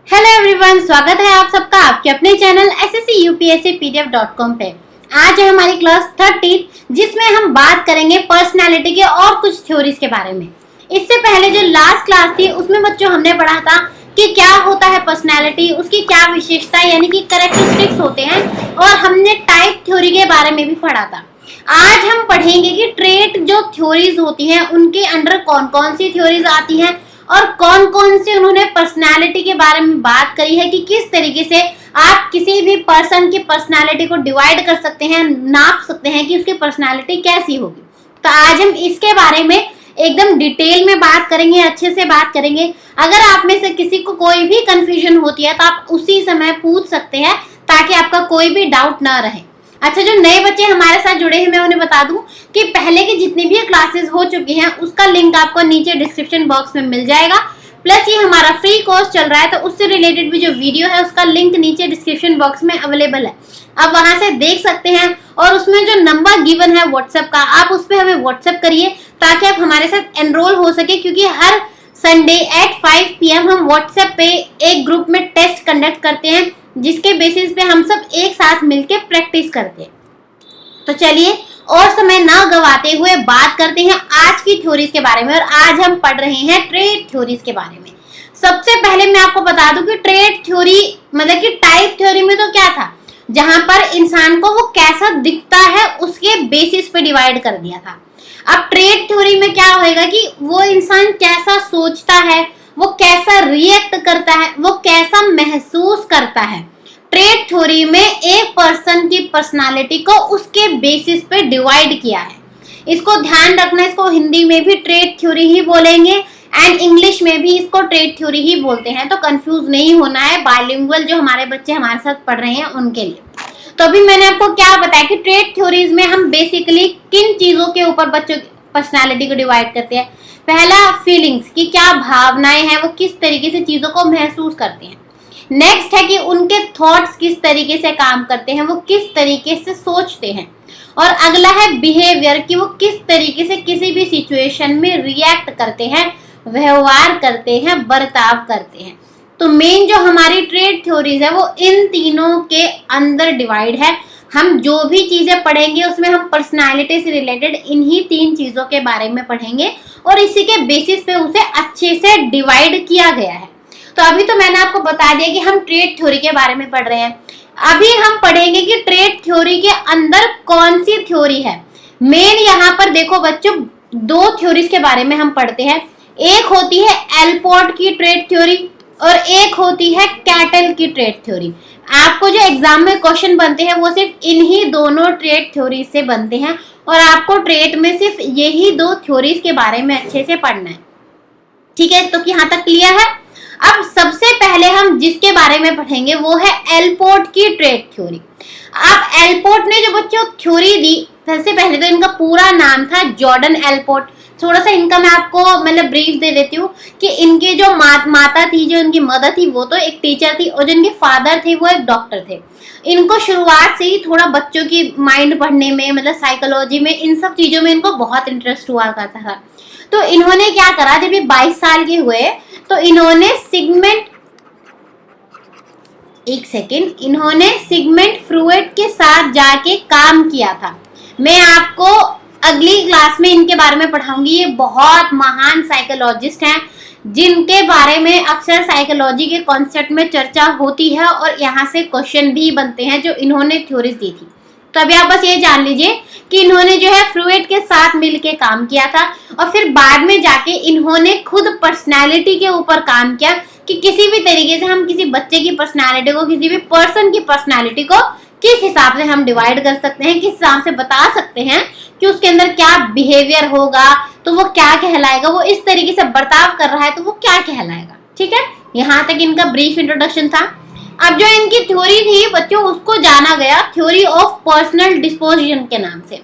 Hello everyone, स्वागत है आप सबका आपके अपने चैनल sscupscpdf.com पे। आज है हमारी क्लास 13 जिसमें हम बात करेंगे पर्सनालिटी के और कुछ थ्योरीज के बारे में। इससे पहले जो लास्ट क्लास थी उसमें बच्चों हमने पढ़ा था कि क्या होता है पर्सनालिटी, उसकी क्या विशेषता यानी कि कैरेक्टरिस्टिक्स होते हैं, और हमने टाइप थ्योरी के बारे में भी पढ़ा था। आज हम पढ़ेंगे कि ट्रेट जो थ्योरीज होती हैं उनके अंडर कौन कौन सी थ्योरीज आती हैं और कौन कौन से उन्होंने पर्सनालिटी के बारे में बात करी है कि किस तरीके से आप किसी भी पर्सन की पर्सनालिटी को डिवाइड कर सकते हैं, नाप सकते हैं कि उसकी पर्सनालिटी कैसी होगी। तो आज हम इसके बारे में एकदम डिटेल में बात करेंगे, अच्छे से बात करेंगे। अगर आप में से किसी को कोई भी कंफ्यूजन होती है तो आप उसी समय पूछ सकते हैं ताकि आपका कोई भी डाउट ना रहे। अच्छा, जो नए बच्चे हमारे साथ जुड़े हैं मैं उन्हें बता दूं कि पहले की जितनी भी क्लासेस हो चुकी हैं उसका लिंक आपको नीचे डिस्क्रिप्शन बॉक्स में मिल जाएगा। प्लस ये हमारा फ्री कोर्स चल रहा है तो उससे रिलेटेड भी जो वीडियो है उसका लिंक नीचे डिस्क्रिप्शन बॉक्स में अवेलेबल है, आप वहां से देख सकते हैं। और उसमें जो नंबर गिवन है व्हाट्सएप का, आप उस पर हमें व्हाट्सएप करिए ताकि आप हमारे साथ एनरोल हो सके, क्योंकि हर संडे एट 5 PM हम व्हाट्सएप पे एक ग्रुप में टेस्ट कंडक्ट करते हैं जिसके बेसिस पे हम सब एक साथ मिलकर प्रैक्टिस करते हैं। तो चलिए और समय ना गवाते हुए बात करते हैं आज की थ्योरीज के बारे में। और आज हम पढ़ रहे हैं ट्रेट थ्योरीज के बारे में। सबसे पहले मैं आपको बता दूं कि ट्रेट थ्योरी मतलब कि टाइप थ्योरी में तो क्या था, जहां पर इंसान को वो कैसा दिखता है उसके बेसिस पे डिवाइड कर दिया था। अब ट्रेट थ्योरी में क्या होएगा कि वो इंसान कैसा सोचता है, वो कैसा रिएक्ट करता है, वो कैसा महसूस करता है। ट्रेट थ्योरी में एक पर्सन की पर्सनालिटी को उसके बेसिस पे डिवाइड किया है। इसको ध्यान रखना, इसको हिंदी में भी ट्रेट थ्योरी ही बोलेंगे एंड इंग्लिश में भी इसको ट्रेट थ्योरी ही बोलते हैं, तो कंफ्यूज नहीं होना है बाइलिंगुअल जो हमारे बच्चे हमारे साथ पढ़ रहे हैं उनके लिए। तो अभी मैंने आपको क्या बताया कि ट्रेट थ्योरीज में हम बेसिकली किन चीजों के ऊपर बच्चों की पर्सनालिटी को डिवाइड करते हैं। पहला, फीलिंग्स की क्या भावनाएं हैं, वो किस तरीके से चीजों को महसूस करते हैं। नेक्स्ट है कि उनके थॉट्स किस तरीके से काम करते हैं, वो किस तरीके से सोचते हैं। और अगला है बिहेवियर कि वो किस तरीके से किसी भी सिचुएशन में रिएक्ट करते हैं, व्यवहार करते हैं, बर्ताव करते हैं। तो मेन जो हमारी ट्रेट थ्योरीज है वो इन तीनों के अंदर डिवाइड है। हम जो भी चीजें पढ़ेंगे उसमें हम पर्सनालिटी से रिलेटेड इन्हीं 3 चीजों के बारे में पढ़ेंगे और इसी के बेसिस पे उसे अच्छे से डिवाइड किया गया है। तो अभी तो मैंने आपको बता दिया कि हम ट्रेट थ्योरी के बारे में पढ़ रहे हैं। अभी हम पढ़ेंगे कि ट्रेट थ्योरी के अंदर कौन सी थ्योरी है। मेन यहाँ पर देखो बच्चों, 2 थ्योरीज के बारे में हम पढ़ते हैं। एक होती है एलपोर्ट की ट्रेट थ्योरी और एक होती है कैटल की ट्रेट थ्योरी। आपको जो एग्जाम में क्वेश्चन बनते हैं वो सिर्फ इन्हीं दोनों ट्रेट थ्योरी से बनते हैं और आपको ट्रेट में सिर्फ यही 2 थ्योरीज के बारे में अच्छे से पढ़ना है। ठीक है, तो यहाँ तक क्लियर है। अब सबसे पहले हम जिसके बारे में पढ़ेंगे वो है एलपोर्ट की ट्रेट थ्योरी। अब एलपोर्ट ने जो बच्चों थ्योरी दी, सबसे पहले तो इनका पूरा नाम था जॉर्डन एलपोर्ट। थोड़ा सा इनका मैं आपको मतलब ब्रीफ दे देती हूँ कि इनके जो माता थी, जो इनकी मदर थी वो तो एक टीचर थी और जो इनके फादर थे वो एक डॉक्टर थे। इनको शुरुआत से ही थोड़ा बच्चों की माइंड पढ़ने में, मतलब साइकोलॉजी में, इन सब चीजों में इनको बहुत इंटरेस्ट हुआ करता था। तो इन्होंने क्या करा, जब ये 22 साल के हुए तो इन्होंने सिगमंड फ्रूड के साथ जाके काम किया था। मैं आपको अगली क्लास में इनके बारे में पढ़ाऊंगी। ये बहुत महान साइकोलॉजिस्ट हैं जिनके बारे में अक्सर साइकोलॉजी के कॉन्सेप्ट में चर्चा होती है और यहाँ से क्वेश्चन भी बनते हैं जो इन्होंने थ्योरीज दी थी। तो अभी आप बस ये जान लीजिए कि इन्होंने जो है फ्रूड के साथ मिलके काम किया था और फिर बाद में जाके इन्होंने खुद पर्सनालिटी के ऊपर काम किया कि किसी भी तरीके से हम किसी बच्चे की पर्सनालिटी को, किसी भी पर्सन की पर्सनालिटी को किस हिसाब से हम डिवाइड कर सकते हैं, किस हिसाब से बता सकते हैं कि उसके अंदर क्या बिहेवियर होगा तो वो क्या कहलाएगा, वो इस तरीके से बर्ताव कर रहा है तो वो क्या कहलाएगा। ठीक है, यहाँ तक इनका ब्रीफ इंट्रोडक्शन था। अब जो इनकी थ्योरी थी बच्चों उसको जाना गया थ्योरी ऑफ पर्सनल डिस्पोजिशन के नाम से।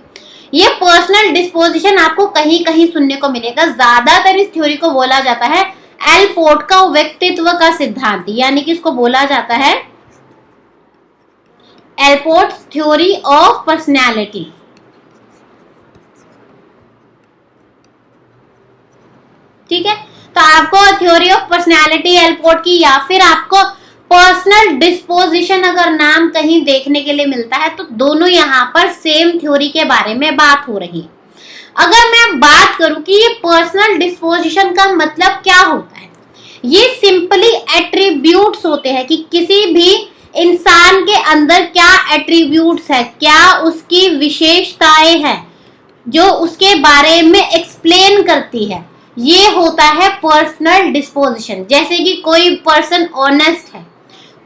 ये पर्सनल डिस्पोजिशन आपको कहीं कहीं सुनने को मिलेगा। ज्यादातर इस थ्योरी को बोला जाता है एलपोर्ट का व्यक्तित्व का सिद्धांत, यानी कि इसको बोला जाता है एलपोर्ट थ्योरी ऑफ पर्सनैलिटी। ठीक है, तो आपको थ्योरी ऑफ पर्सनैलिटी एलपोर्ट की या फिर आपको पर्सनल डिस्पोजिशन अगर नाम कहीं देखने के लिए मिलता है तो दोनों यहाँ पर सेम थ्योरी के बारे में बात हो रही है। अगर मैं बात करूं कि ये पर्सनल डिस्पोजिशन का मतलब क्या होता है, ये सिंपली एट्रीब्यूट्स होते हैं कि किसी भी इंसान के अंदर क्या एट्रीब्यूट्स है, क्या उसकी विशेषताएं हैं जो उसके बारे में एक्सप्लेन करती है, ये होता है पर्सनल डिस्पोजिशन। जैसे कि कोई पर्सन ऑनेस्ट है,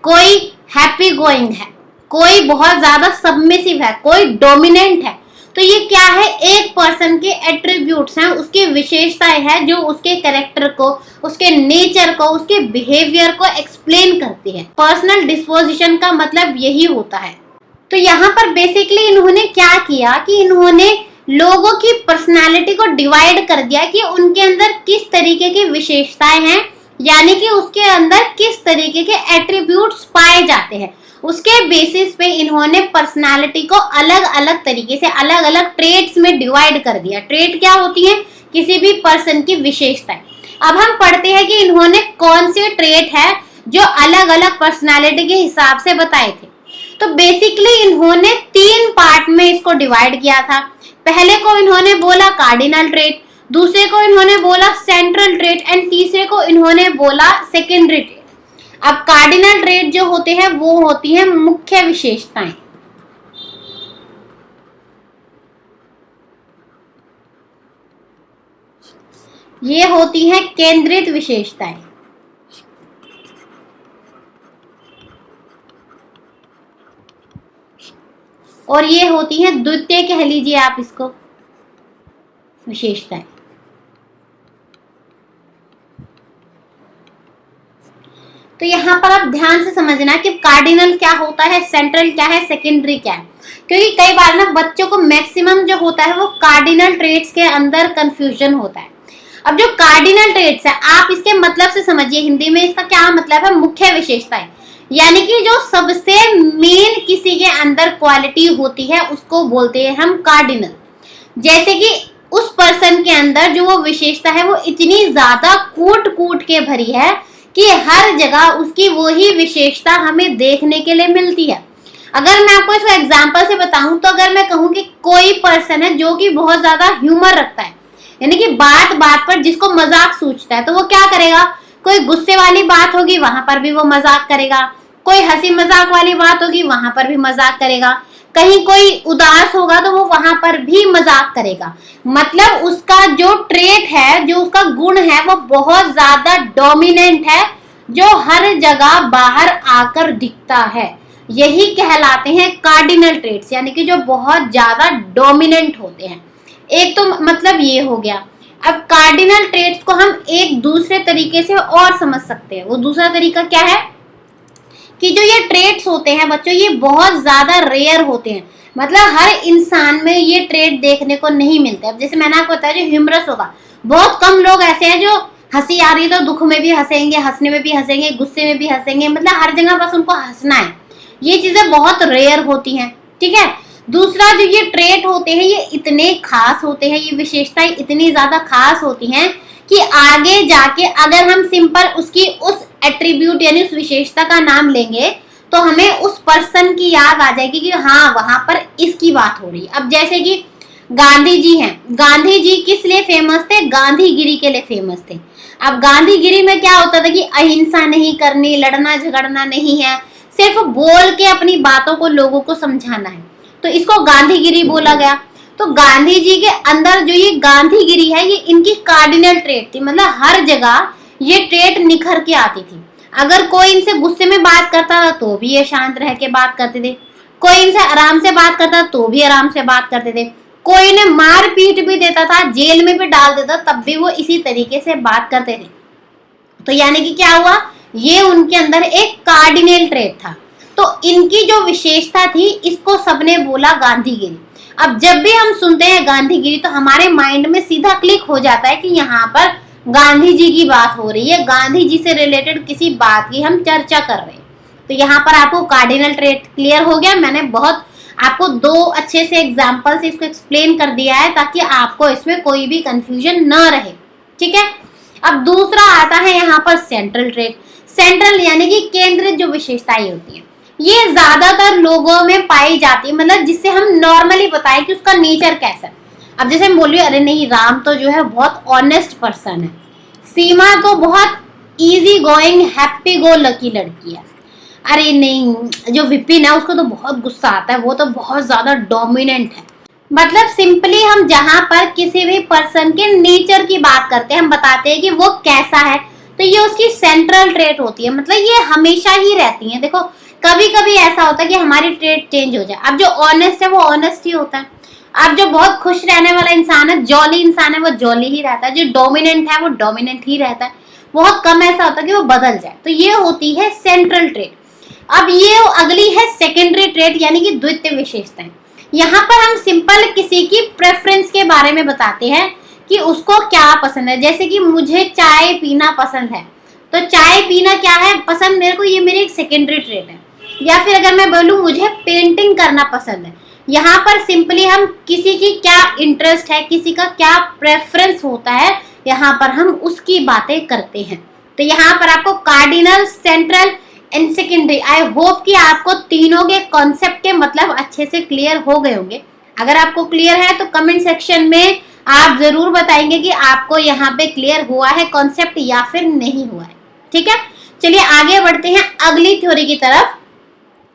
कोई हैप्पी गोइंग है, कोई बहुत ज्यादा सबमिसिव है, कोई डोमिनेंट है, तो ये क्या है, एक पर्सन के एट्रीब्यूट्स हैं, उसकी विशेषताएं हैं जो उसके कैरेक्टर को, उसके नेचर को, उसके बिहेवियर को एक्सप्लेन करती है। पर्सनल डिस्पोजिशन का मतलब यही होता है। तो यहाँ पर बेसिकली इन्होंने क्या किया कि इन्होंने लोगों की पर्सनालिटी को डिवाइड कर दिया कि उनके अंदर किस तरीके की विशेषताएं हैं, यानी कि उसके अंदर किस तरीके के एट्रीब्यूट्स पाए जाते हैं। उसके बेसिस पे इन्होंने पर्सनालिटी को अलग अलग तरीके से अलग अलग ट्रेट्स में डिवाइड कर दिया। ट्रेट क्या होती है, किसी भी पर्सन की विशेषताएं। अब हम पढ़ते हैं कि इन्होंने कौन से ट्रेट है जो अलग अलग पर्सनालिटी के हिसाब से बताए थे। तो बेसिकली इन्होंने 3 पार्ट में इसको डिवाइड किया था। पहले को इन्होंने बोला कार्डिनल ट्रेट, दूसरे को इन्होंने बोला सेंट्रल ट्रेट एंड तीसरे को इन्होंने बोला सेकेंडरी ट्रेट। अब कार्डिनल ट्रेट जो होते हैं वो होती है मुख्य विशेषताएं, ये होती है केंद्रित विशेषताएं, और ये होती है द्वितीय, कह लीजिए आप इसको, विशेषताएं। तो यहाँ पर आप ध्यान से समझना कि कार्डिनल क्या होता है, सेंट्रल क्या है, सेकेंडरी क्या है, क्योंकि कई बार ना बच्चों को मैक्सिमम जो होता है वो कार्डिनल ट्रेट्स के अंदर कंफ्यूजन होता है। अब जो कार्डिनल ट्रेट्स है आप इसके मतलब से समझिए, हिंदी में इसका क्या मतलब है, मुख्य विशेषताएं, यानी कि जो सबसे मेन किसी के अंदर क्वालिटी होती है उसको बोलते हैं हम कार्डिनल। जैसे कि उस पर्सन के अंदर जो वो विशेषता है वो इतनी ज्यादा कूट कूट के भरी है कि हर जगह उसकी वही विशेषता हमें देखने के लिए मिलती है। अगर मैं आपको इसको एग्जांपल से बताऊं तो अगर मैं कहूं कि कोई पर्सन है जो कि बहुत ज्यादा ह्यूमर रखता है, यानी कि बात बात पर जिसको मजाक सूझता है, तो वो क्या करेगा, कोई गुस्से वाली बात होगी वहां पर भी वो मजाक करेगा, कोई हंसी मजाक वाली बात होगी वहां पर भी मजाक करेगा, कहीं कोई उदास होगा तो वो वहां पर भी मजाक करेगा। मतलब उसका जो ट्रेट है, जो उसका गुण है वो बहुत ज्यादा डोमिनेंट है, जो हर जगह बाहर आकर दिखता है। यही कहलाते हैं कार्डिनल ट्रेट्स, यानी कि जो बहुत ज्यादा डोमिनेंट होते हैं। एक तो मतलब ये हो गया। अब कार्डिनल ट्रेट्स को हम एक दूसरे तरीके से और समझ सकते हैं। वो दूसरा तरीका क्या है कि जो ये ट्रेट्स होते हैं बच्चों, ये बहुत ज्यादा रेयर होते हैं, मतलब हर इंसान में ये ट्रेट देखने को नहीं मिलते। अब जैसे मैंने आपको बताया जो ह्यूमरस होगा, बहुत कम लोग ऐसे हैं जो हंसी आ रही है तो दुख में भी हंसेंगे, हंसने में भी हंसेंगे, गुस्से में भी हंसेंगे, मतलब हर जगह बस उनको हंसना है। ये चीजें बहुत रेयर होती हैं, ठीक है। दूसरा जो ये ट्रेट होते हैं ये इतने खास होते हैं, ये विशेषताएं इतनी ज्यादा खास होती हैं कि आगे जाके अगर हम सिंपल उसकी उस एट्रीब्यूट यानी उस विशेषता का नाम लेंगे तो हमें उस पर्सन की याद आ जाएगी कि हाँ वहां पर इसकी बात हो रही है। अब जैसे कि गांधी जी हैं, गांधी जी किस लिए फेमस थे, गांधीगिरी के लिए फेमस थे। अब गांधीगिरी में क्या होता था कि अहिंसा नहीं करनी, लड़ना झगड़ना नहीं है, सिर्फ बोल के अपनी बातों को लोगों को समझाना है, तो इसको गांधीगिरी बोला गया। तो गांधी जी के अंदर जो ये गांधीगिरी है ये इनकी कार्डिनल ट्रेट थी, मतलब हर जगह ये ट्रेट निखर के आती थी। अगर कोई इनसे गुस्से में बात करता था तो भी ये शांत रह के बात करते थे, कोई इनसे आराम से बात करता तो भी आराम से बात करते थे, कोई इन्हें मार पीट भी देता था, जेल में भी डाल देता तब भी वो इसी तरीके से बात करते थे। तो यानी कि क्या हुआ, ये उनके अंदर एक कार्डिनल ट्रेट था। तो इनकी जो विशेषता थी इसको सबने बोला गांधीगिरी। अब जब भी हम सुनते हैं गांधीगिरी तो हमारे माइंड में सीधा क्लिक हो जाता है कि यहाँ पर गांधी जी की बात हो रही है, गांधी जी से रिलेटेड किसी बात की हम चर्चा कर रहे हैं। तो यहाँ पर आपको कार्डिनल ट्रेट क्लियर हो गया। मैंने बहुत आपको 2 अच्छे से एग्जाम्पल से इसको एक्सप्लेन कर दिया है ताकि आपको इसमें कोई भी कंफ्यूजन न रहे, ठीक है। अब दूसरा आता है यहाँ पर सेंट्रल ट्रेट। सेंट्रल यानी कि केंद्रित जो विशेषताएं होती हैं, ये ज्यादातर लोगों में पाई जाती है, मतलब जिससे हम नॉर्मली बताएं कि उसका नेचर कैसा है। अब जैसे हम बोल रहे अरे नहीं, राम तो जो है बहुत ऑनेस्ट पर्सन है, सीमा तो बहुत easy going happy go lucky लड़की है, अरे नहीं जो विपिन है उसको तो बहुत गुस्सा आता है, वो तो बहुत ज्यादा डोमिनेंट है। मतलब सिंपली हम जहां पर किसी भी पर्सन के नेचर की बात करते हैं, हम बताते हैं कि वो कैसा है, तो ये उसकी सेंट्रल ट्रेट होती है, मतलब ये हमेशा ही रहती है। देखो कभी कभी ऐसा होता है कि हमारी ट्रेट चेंज हो जाए। अब जो ऑनेस्ट है वो ऑनेस्ट ही होता है, अब जो बहुत खुश रहने वाला इंसान है, जॉली इंसान है, वो जॉली ही रहता है, जो डोमिनेंट है वो डोमिनेंट ही रहता है, बहुत कम ऐसा होता है कि वो बदल जाए। तो ये होती है सेंट्रल ट्रेट। अब ये अगली है सेकेंडरी ट्रेट यानी कि द्वितीय विशेषताएं। यहाँ पर हम सिंपल किसी की प्रेफरेंस के बारे में बताते हैं कि उसको क्या पसंद है। जैसे कि मुझे चाय पीना पसंद है, तो चाय पीना क्या है पसंद मेरे को, ये मेरी एक सेकेंडरी ट्रेट है। या फिर अगर मैं बोलूँ मुझे पेंटिंग करना पसंद है, यहाँ पर सिंपली हम किसी की क्या इंटरेस्ट है, किसी का क्या प्रेफरेंस होता है, यहाँ पर हम उसकी बातें करते हैं। तो यहाँ पर आपको cardinal, central and secondary, I hope कि आपको तीनों के कॉन्सेप्ट के मतलब अच्छे से क्लियर हो गए होंगे। अगर आपको क्लियर है तो कमेंट सेक्शन में आप जरूर बताएंगे कि आपको यहाँ पे क्लियर हुआ है कॉन्सेप्ट या फिर नहीं हुआ है। ठीक है, चलिए आगे बढ़ते हैं अगली थ्योरी की तरफ।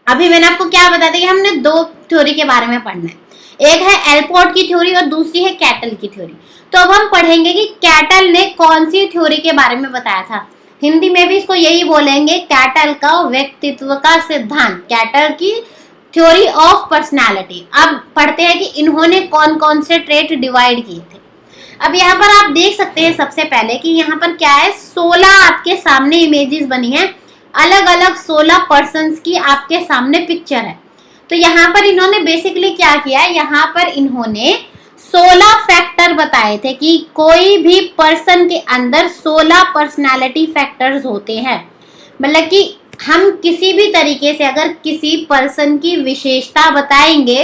अभी मैंने आपको क्या बताया था कि हमने दो थ्योरी के बारे में पढ़ना है, एक है एलपोर्ट की थ्योरी और दूसरी है कैटल की थ्योरी। तो अब हम पढ़ेंगे कि कैटल ने कौन सी थ्योरी के बारे में बताया था। हिंदी में भी इसको यही बोलेंगे, कैटल का व्यक्तित्व का सिद्धांत, कैटल की थ्योरी ऑफ पर्सनालिटी। अब पढ़ते हैं कि इन्होंने कौन कौन से ट्रेट डिवाइड किए थे। अब यहाँ पर आप देख सकते हैं सबसे पहले कि यहाँ पर क्या है, 16 आपके सामने इमेजेस बनी है, अलग अलग 16 पर्सन्स की आपके सामने पिक्चर है। तो यहाँ पर इन्होंने बेसिकली क्या किया है, यहाँ पर इन्होंने 16 फैक्टर बताए थे कि कोई भी पर्सन के अंदर 16 पर्सनालिटी फैक्टर्स होते हैं। मतलब कि हम किसी भी तरीके से अगर किसी पर्सन की विशेषता बताएंगे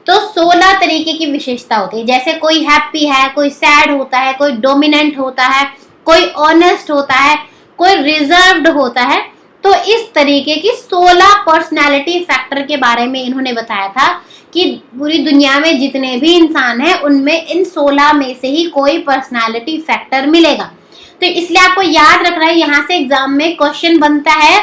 तो 16 तरीके की विशेषता होती है। जैसे कोई हैप्पी है, कोई सैड होता है, कोई डोमिनेंट होता है, कोई ऑनेस्ट होता है, कोई रिजर्व्ड होता है। तो इस तरीके की 16 पर्सनालिटी फैक्टर के बारे में इन्होंने बताया था कि पूरी दुनिया में जितने भी इंसान हैं उनमें इन 16 में से ही कोई पर्सनालिटी फैक्टर मिलेगा। तो इसलिए आपको याद रखना है, यहाँ से एग्जाम में क्वेश्चन बनता है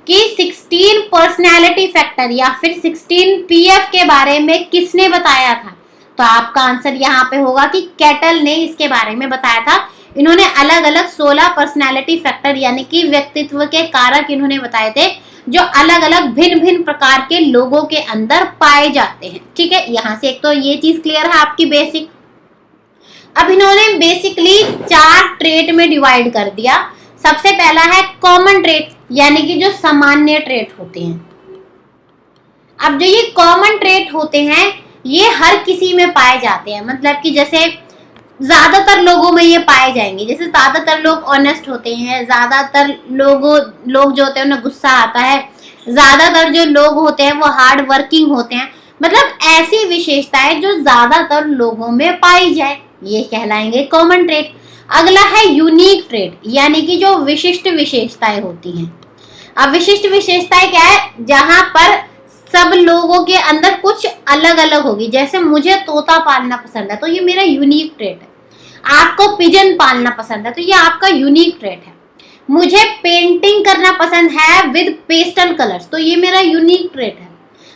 कि 16 पर्सनालिटी फैक्टर या फिर 16 पीएफ के बारे में किसने बताया था। तो आपका आंसर यहाँ पे होगा कि कैटल ने इसके बारे में बताया था। इन्होंने अलग अलग 16 पर्सनालिटी फैक्टर यानी कि व्यक्तित्व के कारक इन्होंने बताए थे जो अलग अलग भिन्न भिन्न प्रकार के लोगों के अंदर पाए जाते हैं। ठीक है, यहाँ से एक तो ये चीज क्लियर है आपकी बेसिक। अब इन्होंने बेसिकली 4 ट्रेट में डिवाइड कर दिया। सबसे पहला है कॉमन ट्रेट यानी कि जो सामान्य ट्रेट होते हैं। अब जो ये कॉमन ट्रेट होते हैं ये हर किसी में पाए जाते हैं, मतलब कि जैसे ज्यादातर लोगों में ये पाए जाएंगे। जैसे ज्यादातर लोग ऑनेस्ट होते हैं, ज्यादातर लोग जो होते हैं उन्हें गुस्सा आता है, ज्यादातर जो लोग होते हैं वो हार्ड वर्किंग होते हैं। मतलब ऐसी विशेषताएं जो ज्यादातर लोगों में पाई जाए ये कहलाएंगे कॉमन ट्रेट। अगला है यूनिक ट्रेट यानी कि जो विशिष्ट विशेषताएं होती हैं। अब विशिष्ट विशेषताएं क्या है, जहां पर सब लोगों के अंदर कुछ अलग अलग होगी। जैसे मुझे तोता पालना पसंद है तो ये मेरा यूनिक ट्रेट है। आपको पिजन पालना पसंद है तो ये आपका यूनिक ट्रेट है। मुझे पेंटिंग करना पसंद है विद पेस्टल कलर्स तो ये मेरा यूनिक ट्रेट है।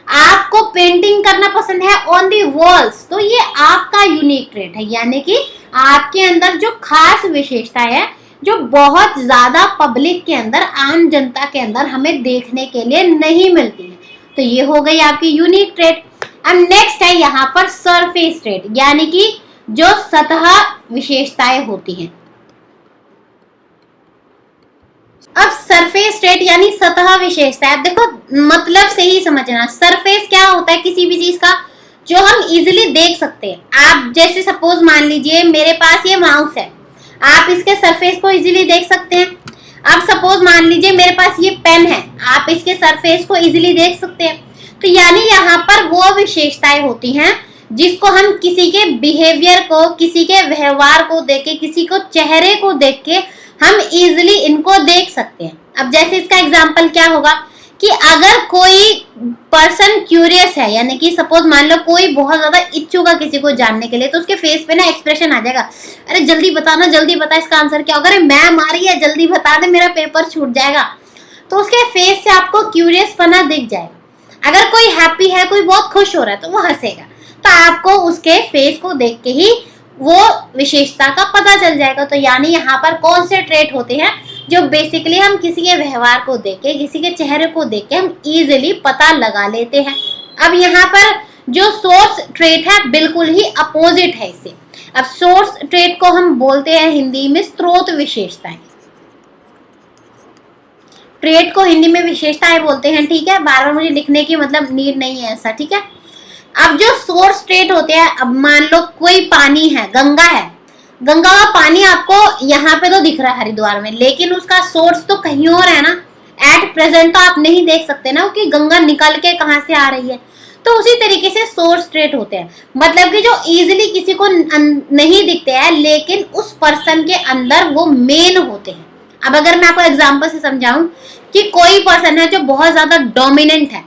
आपको पेंटिंग करना पसंद है ऑन दी वॉल्स तो ये आपका यूनिक ट्रेट है। यानी कि आपके अंदर जो खास विशेषता है जो बहुत ज्यादा पब्लिक के अंदर, आम जनता के अंदर हमें देखने के लिए नहीं मिलती है, तो ये हो गई आपकी यूनिक ट्रेट। अब नेक्स्ट है यहाँ पर सरफेस ट्रेट यानी कि जो सतह विशेषताएं होती हैं। अब सरफेस ट्रेट यानी सतह विशेषता है। देखो मतलब से ही समझना, सरफेस क्या होता है किसी भी चीज का जो हम इजीली देख सकते हैं। आप जैसे सपोज मान लीजिए मेरे पास ये माउस है, आप इसके सरफेस को इजीली देख सकते हैं। अब सपोज मान लीजिए मेरे पास ये पेन है, आप इसके सरफेस को इजीली देख सकते हैं। तो यानी यहाँ पर वो विशेषताएं होती हैं जिसको हम किसी के बिहेवियर को, किसी के व्यवहार को देख के, किसी को चेहरे को देख के हम इजिली इनको देख सकते हैं। अब जैसे इसका एग्जाम्पल क्या होगा कि अगर कोई पर्सन क्यूरियस है, यानी कि सपोज मान लो कोई बहुत ज्यादा इच्छुक है किसी को जानने के लिए, तो उसके फेस पे ना एक्सप्रेशन आ जाएगा, अरे जल्दी बता ना, जल्दी बता इसका आंसर क्या होगा, अरे मैम आ रही है जल्दी बता दे मेरा पेपर छूट जाएगा। तो उसके फेस से आपको क्यूरियस पना दिख जाएगा। अगर कोई हैप्पी है, कोई बहुत खुश हो रहा है, तो वो हंसेगा, तो आपको उसके फेस को देख के ही वो विशेषता का पता चल जाएगा। तो यानी यहाँ पर कौन से ट्रेट होते हैं जो बेसिकली हम किसी के व्यवहार को देख के, किसी के चेहरे को देख के हम इजिली पता लगा लेते हैं। अब यहाँ पर जो सोर्स ट्रेट है बिल्कुल ही अपोजिट है इससे। अब सोर्स ट्रेट को हम बोलते हैं हिंदी में स्रोत विशेषताएं। ट्रेट को हिंदी में विशेषताएं बोलते हैं, ठीक है, बार बार मुझे लिखने की मतलब नीड नहीं है ऐसा, ठीक है। अब जो सोर्स ट्रेट होते हैं, अब मान लो कोई पानी है, गंगा है, गंगा का पानी आपको यहाँ पे तो दिख रहा है हरिद्वार में, लेकिन उसका सोर्स तो कहीं और है ना। एट प्रेजेंट तो आप नहीं देख सकते ना कि गंगा निकल के कहाँ से आ रही है। तो उसी तरीके से सोर्स ट्रेट होते हैं, मतलब कि जो इजीली किसी को नहीं दिखते हैं लेकिन उस पर्सन के अंदर वो मेन होते हैं। अब अगर मैं आपको एग्जाम्पल से समझाऊं कि कोई पर्सन है जो बहुत ज्यादा डोमिनेंट है,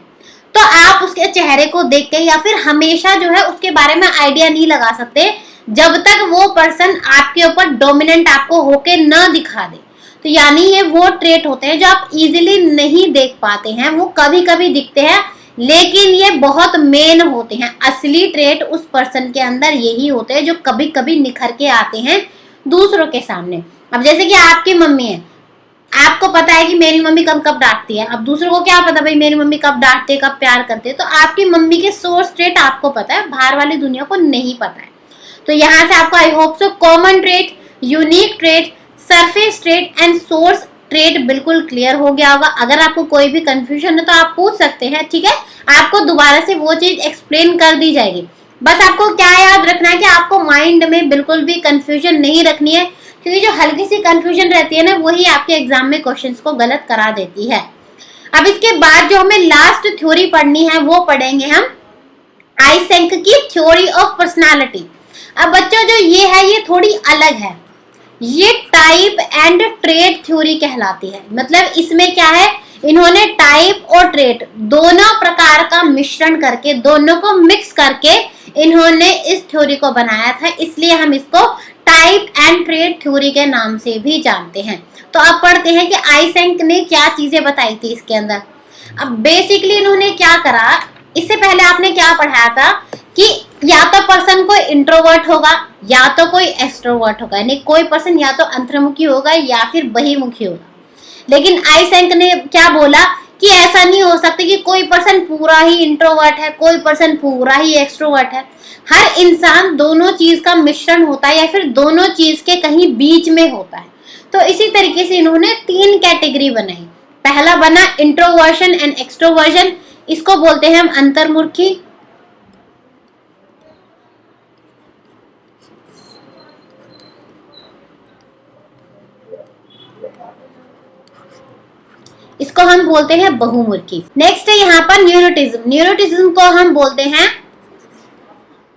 तो आप उसके चेहरे को देख के या फिर हमेशा जो है उसके बारे में आइडिया नहीं लगा सकते जब तक वो पर्सन आपके ऊपर डोमिनेंट आपको होके न दिखा दे। तो यानी ये वो ट्रेट होते हैं जो आप इजीली नहीं देख पाते हैं, वो कभी कभी दिखते हैं लेकिन ये बहुत मेन होते हैं। असली ट्रेट उस पर्सन के अंदर यही होते हैं जो कभी कभी निखर के आते हैं दूसरों के सामने। अब जैसे कि आपकी मम्मी है, आपको पता है कि मेरी मम्मी कब कब डांटती है, अब दूसरों को क्या पता भाई मेरी मम्मी कब डांटती है, कब प्यार करती है। तो आपकी मम्मी के सोर्स ट्रेट आपको पता है, बाहर वाली दुनिया को नहीं पता है। तो यहाँ से आपको I hope so common trait, unique trait, surface trait and source trait बिल्कुल क्लियर हो गया होगा। अगर आपको कोई भी कंफ्यूजन है तो आप पूछ सकते हैं, ठीक है, आपको दोबारा से वो चीज एक्सप्लेन कर दी जाएगी। बस आपको क्या याद रखना है कि आपको माइंड में बिल्कुल भी कंफ्यूजन नहीं रखनी है, क्योंकि जो हल्की सी कंफ्यूजन रहती है ना वही आपके एग्जाम में क्वेश्चंस को गलत करा देती है। अब इसके बाद जो हमें लास्ट थ्योरी पढ़नी है वो पढ़ेंगे हम आइसेंक की थ्योरी ऑफ पर्सनालिटी। अब बच्चों जो ये है ये थोड़ी अलग है, ये टाइप एंड ट्रेट थ्योरी कहलाती है। मतलब इसमें क्या है, इन्होंने टाइप और ट्रेट दोनों प्रकार का मिश्रण करके, दोनों को मिक्स करके इन्होंने इस थ्योरी को बनाया था, इसलिए हम इसको टाइप एंड ट्रेट थ्योरी के नाम से भी जानते हैं। तो अब पढ़ते हैं कि आइसेंक ने क्या चीजें बताई थी इसके अंदर। अब बेसिकली इन्होंने क्या करा, इससे पहले आपने क्या पढ़ाया था कि या तो पर्सन कोई इंट्रोवर्ट होगा या तो कोई एक्सट्रोवर्ट होगा, यानी कोई पर्सन या तो अंतर्मुखी होगा या फिर बहिर्मुखी होगा। लेकिन आइसेंक ने क्या बोला कि ऐसा नहीं हो सकता कि कोई पर्सन पूरा ही इंट्रोवर्ट है, कोई पर्सन पूरा ही एक्सट्रोवर्ट है। हर इंसान दोनों चीज का मिश्रण होता है या फिर दोनों चीज के कहीं बीच में होता है। तो इसी तरीके से इन्होंने 3 कैटेगरी बनाई। पहला बना इंट्रोवर्जन एंड एक्सट्रोवर्जन, इसको बोलते हैं हम अंतर्मुखी। इसको हम बोलते हैं बहुमुखी। नेक्स्ट है यहाँ पर न्यूरोटिज्म। न्यूरोटिज्म को हम बोलते हैं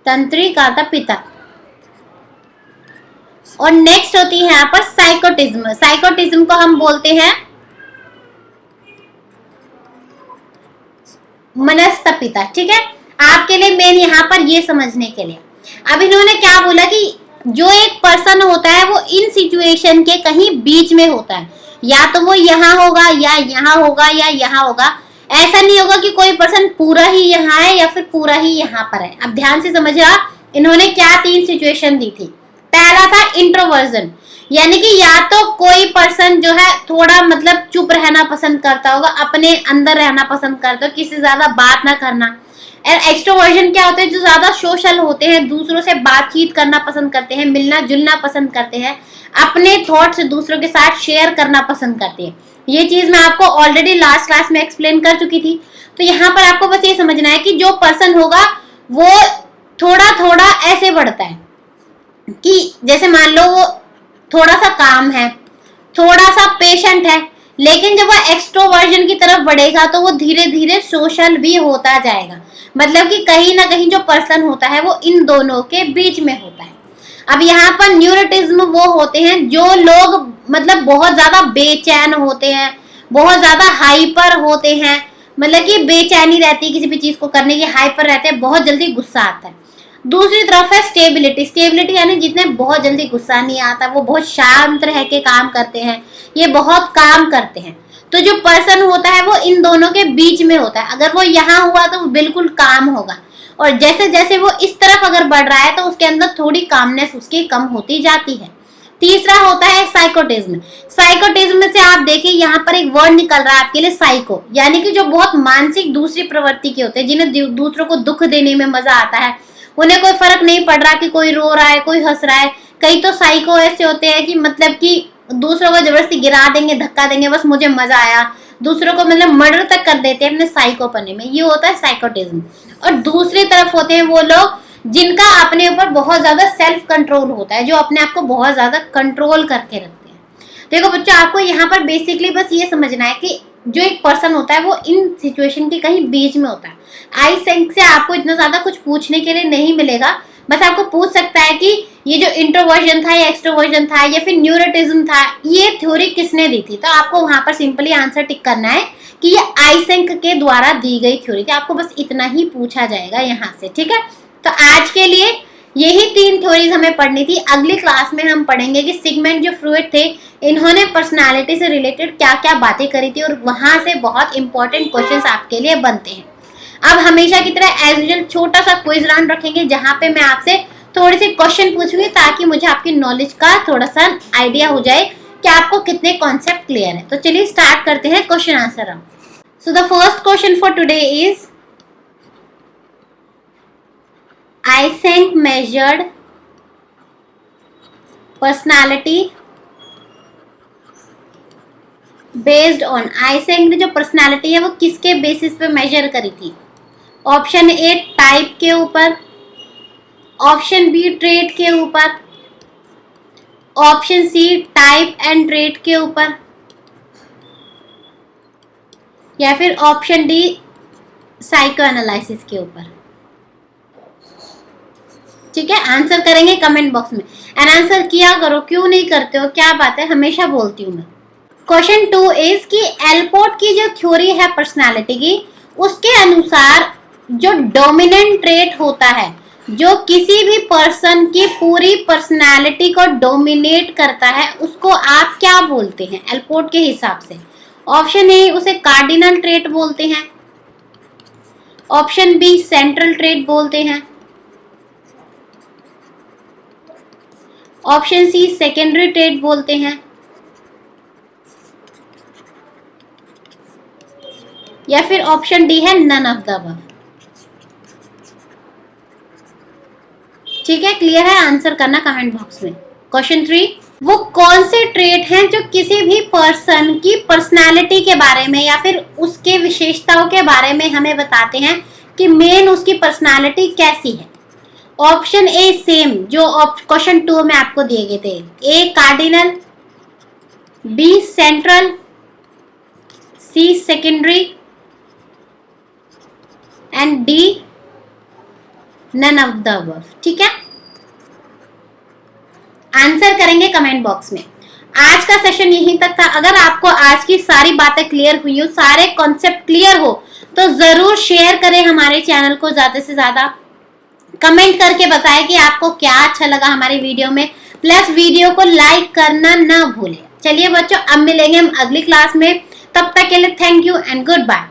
तंत्रिकाता पिता। और नेक्स्ट होती है यहाँ पर साइकोटिज्म। साइकोटिज्म को हम बोलते हैं मनस्तपिता। ठीक है, आपके लिए मेन यहाँ पर ये समझने के लिए। अब इन्होंने क्या बोला कि जो एक पर्सन होता है वो इन सिचुएशन के कहीं बीच में होता है, या तो वो यहाँ होगा या यहाँ होगा या यहाँ होगा। ऐसा नहीं होगा कि कोई पर्सन पूरा ही यहाँ है या फिर पूरा ही यहाँ पर है। अब ध्यान से समझिए, इन्होंने क्या 3 सिचुएशन दी थी। पहला था इंट्रोवर्जन, यानी कि या तो कोई पर्सन जो है थोड़ा मतलब चुप रहना पसंद करता होगा, अपने अंदर रहना पसंद करता हो, किसी से ज्यादा बात ना करना। एक्सट्रोवर्जन क्या होते हैं, जो ज्यादा सोशल होते हैं, दूसरों से बातचीत करना पसंद करते हैं, मिलना जुलना पसंद करते हैं, अपने थॉट्स दूसरों के साथ शेयर करना पसंद करते हैं। ये चीज मैं आपको ऑलरेडी लास्ट क्लास में एक्सप्लेन कर चुकी थी। तो यहाँ पर आपको बस ये समझना है कि जो पर्सन होगा वो थोड़ा थोड़ा ऐसे बढ़ता है कि जैसे मान लो वो थोड़ा सा काम है, थोड़ा सा पेशेंट है, लेकिन जब वो एक्सट्रोवर्जन की तरफ बढ़ेगा तो वो धीरे धीरे सोशल भी होता जाएगा। मतलब कि कहीं ना कहीं जो पर्सन होता है वो इन दोनों के बीच में होता है। अब यहाँ पर न्यूरोटिज्म वो होते हैं जो लोग मतलब बहुत ज्यादा बेचैन होते हैं, बहुत ज्यादा हाइपर होते हैं, मतलब कि बेचैनी रहती है किसी भी चीज को करने की, हाइपर रहते हैं, बहुत जल्दी गुस्सा आता है। दूसरी तरफ है स्टेबिलिटी। स्टेबिलिटी यानी जितने बहुत जल्दी गुस्सा नहीं आता, वो बहुत शांत रह के काम करते हैं, ये बहुत काम करते हैं। तो जो पर्सन होता है वो इन दोनों के बीच में होता है। अगर वो यहाँ हुआ तो बिल्कुल काम होगा, और जैसे जैसे वो इस तरफ अगर बढ़ रहा है तो उसके अंदर थोड़ी कामनेस उसकी कम होती जाती है। तीसरा होता है साइकोटिज्म। साइकोटिज्म से आप देखिए यहाँ पर एक वर्ड निकल रहा है आपके लिए, साइको, यानी कि जो बहुत मानसिक दूसरी प्रवृत्ति के होते हैं, जिन्हें दूसरों को दुख देने में मजा आता है, उन्हें कोई फर्क नहीं पड़ रहा कि कोई रो रहा है कोई हंस रहा है। कई तो साइको ऐसे होते हैं कि मतलब कि दूसरों को जबरदस्ती गिरा देंगे, धक्का देंगे, बस मुझे मजा आया, दूसरों को मतलब मर्डर तक कर देते हैं अपने साइको पने में, ये होता है साइकोटिज्म। और दूसरी तरफ होते हैं वो लोग जिनका अपने ऊपर बहुत ज्यादा सेल्फ कंट्रोल होता है, जो अपने आप को बहुत ज्यादा कंट्रोल करके रखते हैं। देखो बच्चों, आपको यहाँ पर बेसिकली बस ये समझना है कि जो एक पर्सन होता है वो इन सिचुएशन के कहीं बीच में होता है। आई थिंक से आपको इतना ज्यादा कुछ पूछने के लिए नहीं मिलेगा, बस आपको पूछ सकता है कि ये जो इंट्रोवर्जन था या एक्सट्रोवर्जन था या फिर न्यूरोटिज्म था, ये थ्योरी किसने दी थी। तो आपको वहां पर सिंपली आंसर टिक करना है कि ये आइसेंक के द्वारा दी गई थ्योरी थी। आपको बस इतना ही पूछा जाएगा यहाँ से, ठीक है। तो आज के लिए यही 3 थ्योरीज हमें पढ़नी थी। अगली क्लास में हम पढ़ेंगे कि सिगमंड जो फ्रॉइड थे, इन्होंने पर्सनालिटी से रिलेटेड क्या क्या बातें करी थी, और वहां से बहुत इंपॉर्टेंट क्वेश्चंस आपके लिए बनते हैं। अब हमेशा की तरह एज यूजुअल छोटा सा क्विज राउंड रखेंगे, जहां पे मैं आपसे थोड़े से क्वेश्चन पूछूंगी ताकि मुझे आपकी नॉलेज का थोड़ा सा आइडिया हो जाए कि आपको कितने कॉन्सेप्ट क्लियर है। तो चलिए स्टार्ट करते हैं question answer round. So the first question for today is Eysenck measured personality based on, Eysenck ने जो पर्सनालिटी है वो किसके बेसिस पे मेजर करी थी। ऑप्शन ए टाइप के ऊपर, ऑप्शन बी ट्रेट के ऊपर, option C type and trait के ऊपर, या फिर ऑप्शन डी साइको एनालिसिस के ऊपर। ठीक है, आंसर करेंगे कमेंट बॉक्स में। एंड आंसर किया करो, क्यों नहीं करते हो, क्या बात है, हमेशा बोलती हूँ मैं। क्वेश्चन 2 इज कि एल्पोर्ट की जो थ्योरी है पर्सनालिटी की, उसके अनुसार जो डोमिनेंट ट्रेट होता है, जो किसी भी पर्सन की पूरी पर्सनालिटी को डोमिनेट करता है, उसको आप क्या बोलते हैं एल्पोर्ट के हिसाब से। ऑप्शन ए उसे कार्डिनल ट्रेट बोलते हैं, ऑप्शन बी सेंट्रल ट्रेट बोलते हैं, ऑप्शन सी सेकेंडरी ट्रेट बोलते हैं, या फिर ऑप्शन डी है नन ऑफ द अबव। ठीक है, क्लियर है, आंसर करना कमेंट बॉक्स में। क्वेश्चन 3, वो कौन से ट्रेट हैं जो किसी भी पर्सन की पर्सनालिटी के बारे में या फिर उसके विशेषताओं के बारे में हमें बताते हैं कि मेन उसकी पर्सनालिटी कैसी है। ऑप्शन ए सेम जो क्वेश्चन 2 में आपको दिए गए थे, A cardinal, B central, C secondary and D none of the above. ठीक है, आंसर करेंगे कमेंट बॉक्स में। आज का सेशन यहीं तक था। अगर आपको आज की सारी बातें क्लियर हुई हो, सारे कॉन्सेप्ट क्लियर हो, तो जरूर शेयर करें हमारे चैनल को, ज्यादा से ज्यादा कमेंट करके बताएं कि आपको क्या अच्छा लगा हमारी वीडियो में, प्लस वीडियो को लाइक करना ना भूलें। चलिए बच्चों, अब मिलेंगे हम अगली क्लास में, तब तक के लिए thank you and good bye.